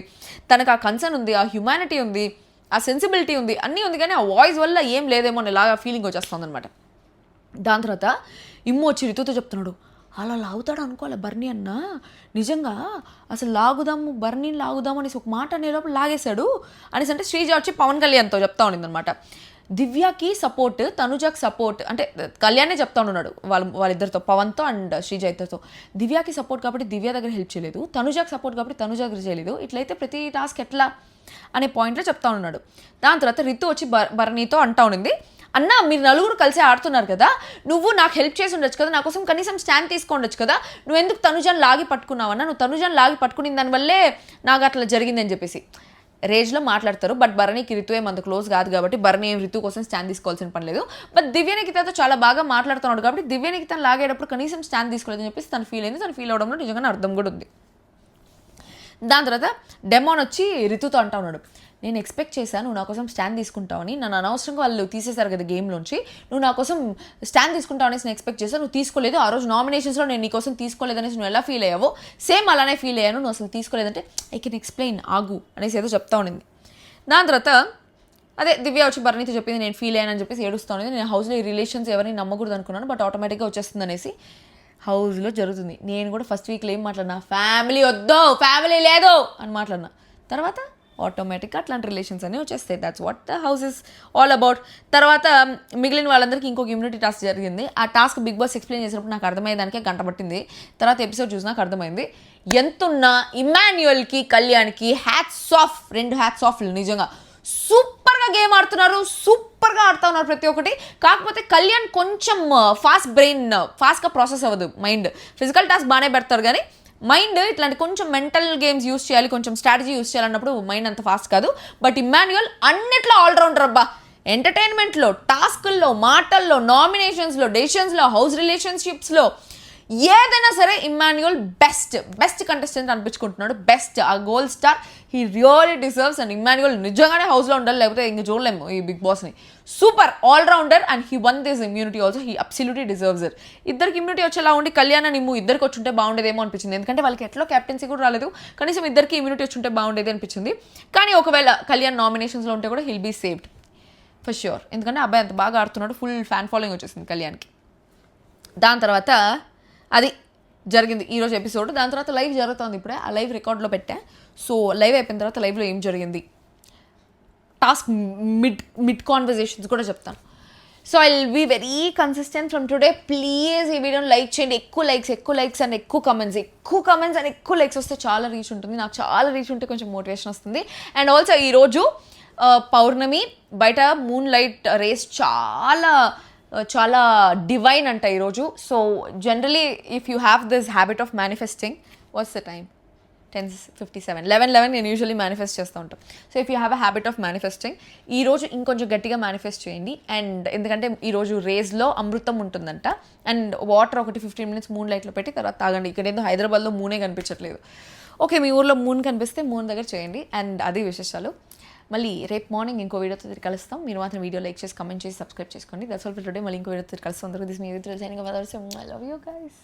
తనకు ఆ కన్సర్న్ ఉంది, ఆ హ్యుమానిటీ ఉంది, ఆ సెన్సిబిలిటీ ఉంది, అన్నీ ఉంది. కానీ ఆ వాయిస్ వల్ల ఏం లేదేమో అని ఇలాగా ఫీలింగ్ వచ్చేస్తుంది అనమాట. దాని తర్వాత ఇమ్ము వచ్చి రితుతో చెప్తున్నాడు, అలా లాగుతాడు అనుకోవాలి బర్నీ అన్న, నిజంగా అసలు లాగుదాము బర్నీని లాగుదాము అనేసి ఒక మాట అనే లోపల లాగేశాడు అనేసి అంటే శ్రీజ వచ్చి పవన్ కళ్యాణ్తో చెప్తా ఉండింది అనమాట. దివ్యకి సపోర్ట్, తనుజకి సపోర్ట్ అంటే కళ్యాణే చెప్తా ఉన్నాడు వాళ్ళిద్దరితో, పవన్తో అండ్ శ్రీజ ఇద్దరితో. దివ్యకి సపోర్ట్ కాబట్టి దివ్య దగ్గర హెల్ప్ చేయలేదు, తనుజకి సపోర్ట్ కాబట్టి తనుజ దగ్గర చేయలేదు, ఇట్లయితే ప్రతి టాస్క్ ఎట్లా అనే పాయింట్లో చెప్తా ఉన్నాడు. దాని తర్వాత రితు వచ్చి బర్నీతో అంటా ఉండింది, అన్న మీరు నలుగురు కలిసి ఆడుతున్నారు కదా, నువ్వు నాకు హెల్ప్ చేసి ఉండొచ్చు కదా, నా కోసం కనీసం స్టాండ్ తీసుకోండొచ్చు కదా, నువ్వు ఎందుకు తనుజాన్ని లాగి పట్టుకున్నావన్నా, నువ్వు తనుజాన్ని లాగి పట్టుకుని దానివల్లే నాకు అట్లా జరిగిందని చెప్పేసి రేజ్లో మాట్లాడతారు. బట్ భరణికి రితు ఏం అంత క్లోజ్ కాదు కాబట్టి భరణి ఏం రితు కోసం స్టాండ్ తీసుకోవాల్సిన పని లేదు. బట్ దివ్యనికితతో చాలా బాగా మాట్లాడుతున్నాడు కాబట్టి దివ్యనికితను లాగేటప్పుడు కనీసం స్టాండ్ తీసుకోలేదని చెప్పేసి తను ఫీల్ అయింది. తను ఫీల్ అవడంలో నిజంగానే అర్థం కూడా ఉంది. దాని తర్వాత డెమోన్ వచ్చి రితుతో అంటా ఉన్నాడు, నేను ఎక్స్పెక్ట్ చేశాను నువ్వు నా కోసం స్టాండ్ తీసుకుంటావని, నన్ను అనవసరంగా వాళ్ళు తీసేశారు కదా గేమ్లోంచి, నువ్వు నా కోసం స్టాండ్ తీసుకుంటావు అనేసి నేను ఎక్స్పెక్ట్ చేశాను, నువ్వు తీసుకోలేదు. ఆ రోజు నామినేషన్స్లో నేను నీ కోసం తీసుకోలేదనేసి నువ్వు ఎలా ఫీల్ అయ్యావో సేమ్ అలానే ఫీల్ అయ్యాను, నువ్వు అసలు తీసుకోలేదంటే ఐ కెన్ ఎక్స్ప్లెయిన్ ఆగు అనేసి ఏదో చెప్తా ఉండింది. దాని తర్వాత అదే దివ్య వచ్చి భరణితో చెప్పింది, నేను ఫీల్ అయ్యానని చెప్పేసి ఏడుస్తూ ఉండేది. నేను హౌస్లో ఈ రిలేషన్స్ ఎవరిని నమ్మకూడదు అనుకున్నాను, బట్ ఆటోమేటిక్గా వచ్చేస్తుంది అనేసి హౌస్లో జరుగుతుంది. నేను కూడా ఫస్ట్ వీక్లో ఏం మాట్లాడినా, ఫ్యామిలీ వద్దు, ఫ్యామిలీ లేదు అని మాట్లాడినా, తర్వాత ఆటోమేటిక్గా అట్లాంటి రిలేషన్స్ అన్నీ వచ్చేస్తాయి. That's what the house is all about. తర్వాత మిగిలిన వాళ్ళందరికీ ఇంకొక ఇమ్యూనిటీ టాస్క్ జరిగింది. ఆ టాస్క్ బిగ్ బాస్ ఎక్స్ప్లెయిన్ చేసినప్పుడు నాకు అర్థమయ్యేదానికే గంట పట్టింది. తర్వాత ఎపిసోడ్ చూసి నాకు అర్థమైంది. ఎంతున్నా ఇమ్మాన్యుయల్కి కళ్యాణ్కి హ్యాట్స్ ఆఫ్, 2 హ్యాట్స్ ఆఫ్. నిజంగా సూపర్గా గేమ్ ఆడుతున్నారు, సూపర్గా ఆడుతూ ఉన్నారు ప్రతి ఒక్కటి. కాకపోతే కళ్యాణ్ కొంచెం ఫాస్ట్ బ్రెయిన్, ఫాస్ట్గా ప్రాసెస్ అవ్వదు మైండ్. ఫిజికల్ టాస్క్ బాగానే పెడతారు కానీ మైండ్ ఇట్లాంటి కొంచెం మెంటల్ గేమ్స్ యూస్ చేయాలి, కొంచెం స్ట్రాటజీ యూస్ చేయాలన్నప్పుడు మైండ్ అంత ఫాస్ట్ కాదు. బట్ ఇమ్మాన్యుయల్ అన్నిట్లో ఆల్రౌండర్ అబ్బా. ఎంటర్టైన్మెంట్లో, టాస్కుల్లో, మాటల్లో, నామినేషన్స్లో, డెసిషన్స్లో, హౌస్ రిలేషన్షిప్స్లో ఏదైనా సరే ఇమ్మాన్యుయల్ బెస్ట్ కంటెస్టెంట్ అనిపించుకుంటున్నాడు. బెస్ట్, ఆ gold star, he really deserves. And Emmanuel నిజంగానే హౌస్లో ఉండాలి, లేకపోతే ఇంక చూడలేము ఈ బిగ్ బాస్ని. Super allrounder and he won this immunity also, he absolutely deserves it. ఇద్దరికి ఇమ్యూనిటీ వచ్చేలా ఉండి కళ్యాణ్ అండ్ ఇమ్ము ఇద్దరికి వచ్చుంటే బాగుండేదేమో అనిపించింది. ఎందుకంటే వాళ్ళకి ఎట్లా క్యాప్టెన్సీ కూడా రాలేదు, కనీసం ఇద్దరికి ఇమ్యూనిటీ వచ్చుంటే బాగుండేది అనిపించింది. కానీ ఒకవేళ కళ్యాణ్ నామినేషన్స్లో ఉంటే కూడా he'll be saved for sure. ఎందుకంటే అబ్బాయి అంత బాగా ఆడుతున్నాడు, ఫుల్ ఫ్యాన్ ఫాలోయింగ్ వచ్చేసింది కళ్యాణ్కి. దాని తర్వాత అది జరిగింది ఈరోజు ఎపిసోడ్. దాని తర్వాత లైవ్ జరుగుతుంది ఇప్పుడే, ఆ లైవ్ రికార్డ్లో పెట్టా. సో లైవ్ అయిపోయిన తర్వాత లైవ్లో ఏం జరిగింది, టాస్క్ మిడ్ కాన్వర్జేషన్స్ కూడా చెప్తాను. So I will be very consistent from today. Please ఈ వీడియోని లైక్ చేయండి. ఎక్కువ లైక్స్ అండ్ ఎక్కువ కమెంట్స్ అండ్ ఎక్కువ లైక్స్ వస్తే చాలా రీచ్ ఉంటుంది. నాకు చాలా రీచ్ ఉంటే కొంచెం మోటివేషన్ వస్తుంది. అండ్ ఆల్సో ఈరోజు పౌర్ణమి, బయట మూన్ లైట్ రేస్ చాలా డివైన్ అంట ఈరోజు. So generally if you have this habit of manifesting, what's the time, 10:57, 11 నేను యూజువల్లీ మేనిఫెస్ట్ చేస్తూ ఉంటాను. So if you have a habit of manifesting, ఈరోజు ఇంకొంచెం గట్టిగా మేనిఫెస్ట్ చేయండి. అండ్ ఎందుకంటే ఈరోజు రేస్లో అమృతం ఉంటుందంట. అండ్ వాటర్ ఒకటి 15 minutes మూన్ లైట్లో పెట్టి తర్వాత తాగండి. ఇక్కడ ఏదో హైదరాబాద్లో మూనే కనిపించట్లేదు. ఓకే, మీ ఊర్లో మూన్ కనిపిస్తే మూన్ దగ్గర చేయండి. అండ్ అది విశేషాలు. మళ్ళీ రేపు మార్నింగ్ ఇంకో వీడియోతో తిరిగి కలుస్తాం. మీరు మాత్రం వీడియో లైక్ చేసి, కమెంట్ చేసి, సబ్స్క్రైబ్ చేసుకోండి. That's all for today. మళ్ళీ ఇంకో వీడియోతో తిరిగి కలుస్తాం. This me with signing off. I love you guys.